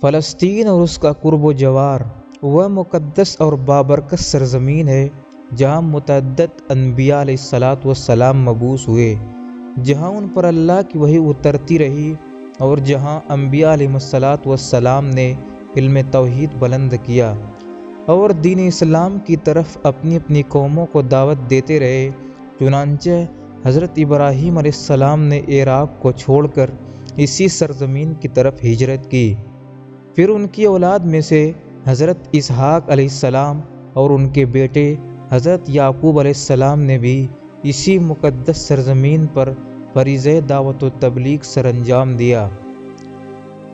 فلسطین اور اس کا قرب و جوار وہ مقدس اور بابرکت سرزمین ہے جہاں متعدد انبیاء علیہ الصلاۃ والسلام مبعوث ہوئے، جہاں ان پر اللہ کی وحی اترتی رہی اور جہاں انبیاء علیہ الصلاۃ والسلام نے علم توحید بلند کیا اور دین اسلام کی طرف اپنی اپنی قوموں کو دعوت دیتے رہے۔ چنانچہ حضرت ابراہیم علیہ السلام نے عراق کو چھوڑ کر اسی سرزمین کی طرف ہجرت کی۔ پھر ان کی اولاد میں سے حضرت اسحاق علیہ السلام اور ان کے بیٹے حضرت یعقوب علیہ السلام نے بھی اسی مقدس سرزمین پر فریضہ دعوت و تبلیغ سر انجام دیا۔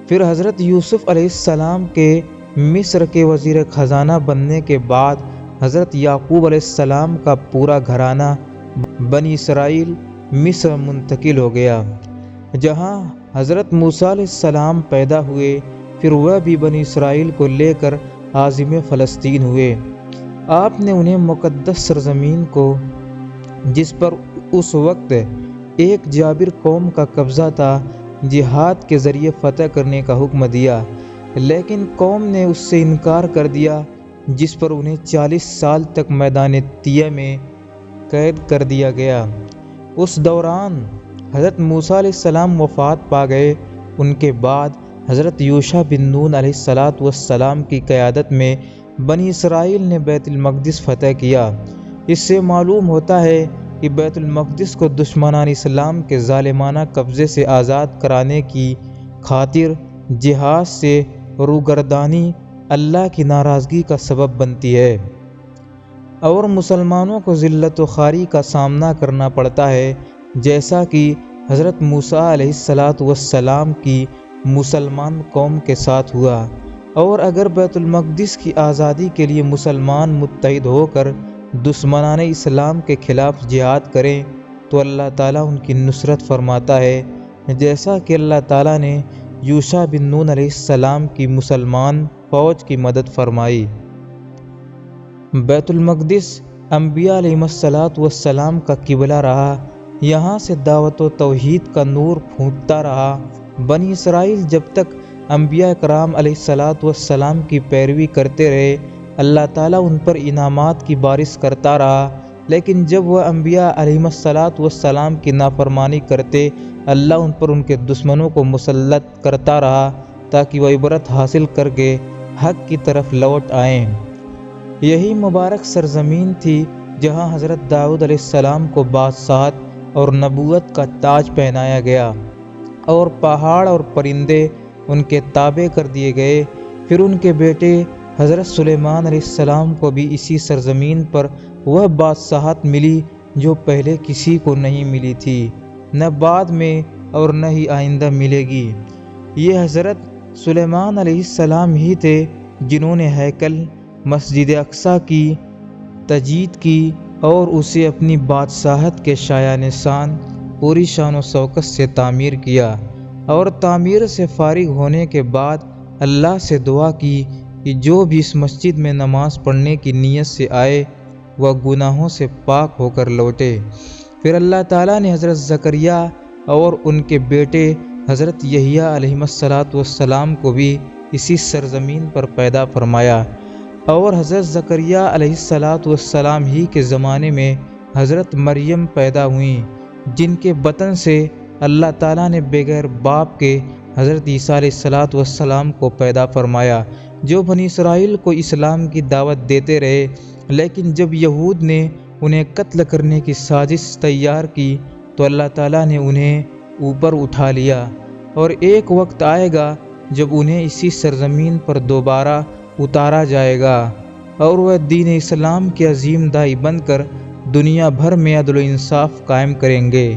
پھر حضرت یوسف علیہ السلام کے مصر کے وزیر خزانہ بننے کے بعد حضرت یعقوب علیہ السلام کا پورا گھرانہ بنی اسرائیل مصر منتقل ہو گیا، جہاں حضرت موسیٰ علیہ السلام پیدا ہوئے۔ پھر وہ بھی بنی اسرائیل کو لے کر عازم فلسطین ہوئے۔ آپ نے انہیں مقدس سرزمین کو، جس پر اس وقت ایک جابر قوم کا قبضہ تھا، جہاد کے ذریعے فتح کرنے کا حکم دیا، لیکن قوم نے اس سے انکار کر دیا، جس پر انہیں 40 سال تک میدان طیہ میں قید کر دیا گیا۔ اس دوران حضرت موسیٰ علیہ السلام وفات پا گئے۔ ان کے بعد حضرت یوشع بن نون علیہ السلام کی قیادت میں بنی اسرائیل نے بیت المقدس فتح کیا۔ اس سے معلوم ہوتا ہے کہ بیت المقدس کو دشمنان اسلام کے ظالمانہ قبضے سے آزاد کرانے کی خاطر جہاد سے روگردانی اللہ کی ناراضگی کا سبب بنتی ہے اور مسلمانوں کو ذلت و خواری کا سامنا کرنا پڑتا ہے، جیسا کہ حضرت موسیٰ علیہ السلام کی مسلمان قوم کے ساتھ ہوا۔ اور اگر بیت المقدس کی آزادی کے لیے مسلمان متحد ہو کر دشمنان اسلام کے خلاف جہاد کریں تو اللہ تعالیٰ ان کی نصرت فرماتا ہے، جیسا کہ اللہ تعالیٰ نے یوشع بن نون علیہ السلام کی مسلمان فوج کی مدد فرمائی۔ بیت المقدس انبیاء علیہ السلام کا قبلہ رہا، یہاں سے دعوت و توحید کا نور پھوٹتا رہا۔ بنی اسرائیل جب تک انبیاء کرام علیہ السلام کی پیروی کرتے رہے، اللہ تعالیٰ ان پر انعامات کی بارش کرتا رہا، لیکن جب وہ انبیاء علیہ السلام کی نافرمانی کرتے، اللہ ان پر ان کے دشمنوں کو مسلط کرتا رہا تاکہ وہ عبرت حاصل کر کے حق کی طرف لوٹ آئیں۔ یہی مبارک سرزمین تھی جہاں حضرت داؤد علیہ السلام کو بادشاہت اور نبوت کا تاج پہنایا گیا اور پہاڑ اور پرندے ان کے تابع کر دیے گئے۔ پھر ان کے بیٹے حضرت سلیمان علیہ السلام کو بھی اسی سرزمین پر وہ بادشاہت ملی جو پہلے کسی کو نہیں ملی تھی، نہ بعد میں اور نہ ہی آئندہ ملے گی۔ یہ حضرت سلیمان علیہ السلام ہی تھے جنہوں نے ہیکل مسجد اقصیٰ کی تجدید کی اور اسے اپنی بادشاہت کے شایان شان پوری شان و شوکت سے تعمیر کیا، اور تعمیر سے فارغ ہونے کے بعد اللہ سے دعا کی کہ جو بھی اس مسجد میں نماز پڑھنے کی نیت سے آئے وہ گناہوں سے پاک ہو کر لوٹے۔ پھر اللہ تعالیٰ نے حضرت زکریا اور ان کے بیٹے حضرت یحییٰ علیہ السلام کو بھی اسی سرزمین پر پیدا فرمایا، اور حضرت زکریا علیہ السلام ہی کے زمانے میں حضرت مریم پیدا ہوئیں، جن کے بطن سے اللہ تعالیٰ نے بغیر باپ کے حضرت عیسیٰ علیہ السلام کو پیدا فرمایا، جو بنی اسرائیل کو اسلام کی دعوت دیتے رہے، لیکن جب یہود نے انہیں قتل کرنے کی سازش تیار کی تو اللہ تعالیٰ نے انہیں اوپر اٹھا لیا، اور ایک وقت آئے گا جب انہیں اسی سرزمین پر دوبارہ اتارا جائے گا اور وہ دین اسلام کے عظیم داعی بن کر دنیا بھر میں عدل و انصاف قائم کریں گے۔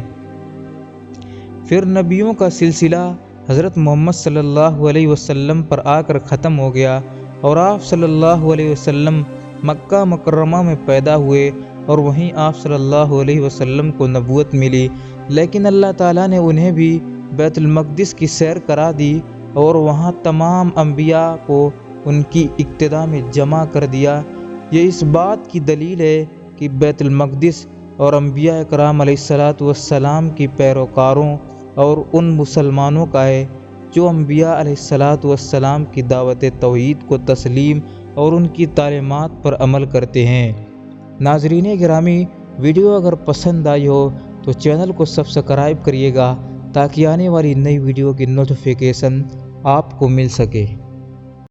پھر نبیوں کا سلسلہ حضرت محمد صلی اللہ علیہ وسلم پر آ کر ختم ہو گیا، اور آپ صلی اللہ علیہ وسلم مکہ مکرمہ میں پیدا ہوئے، اور وہیں آپ صلی اللہ علیہ وسلم کو نبوت ملی، لیکن اللہ تعالیٰ نے انہیں بھی بیت المقدس کی سیر کرا دی اور وہاں تمام انبیاء کو ان کی اقتداء میں جمع کر دیا۔ یہ اس بات کی دلیل ہے کہ بیت المقدس اور انبیاء کرام علیہ السلام کی پیروکاروں اور ان مسلمانوں کا ہے جو انبیاء علیہ السلام کی دعوت توحید کو تسلیم اور ان کی تعلیمات پر عمل کرتے ہیں۔ ناظرین گرامی، ویڈیو اگر پسند آئی ہو تو چینل کو سبسکرائب کریے گا تاکہ آنے والی نئی ویڈیو کی نوٹیفیکیشن آپ کو مل سکے۔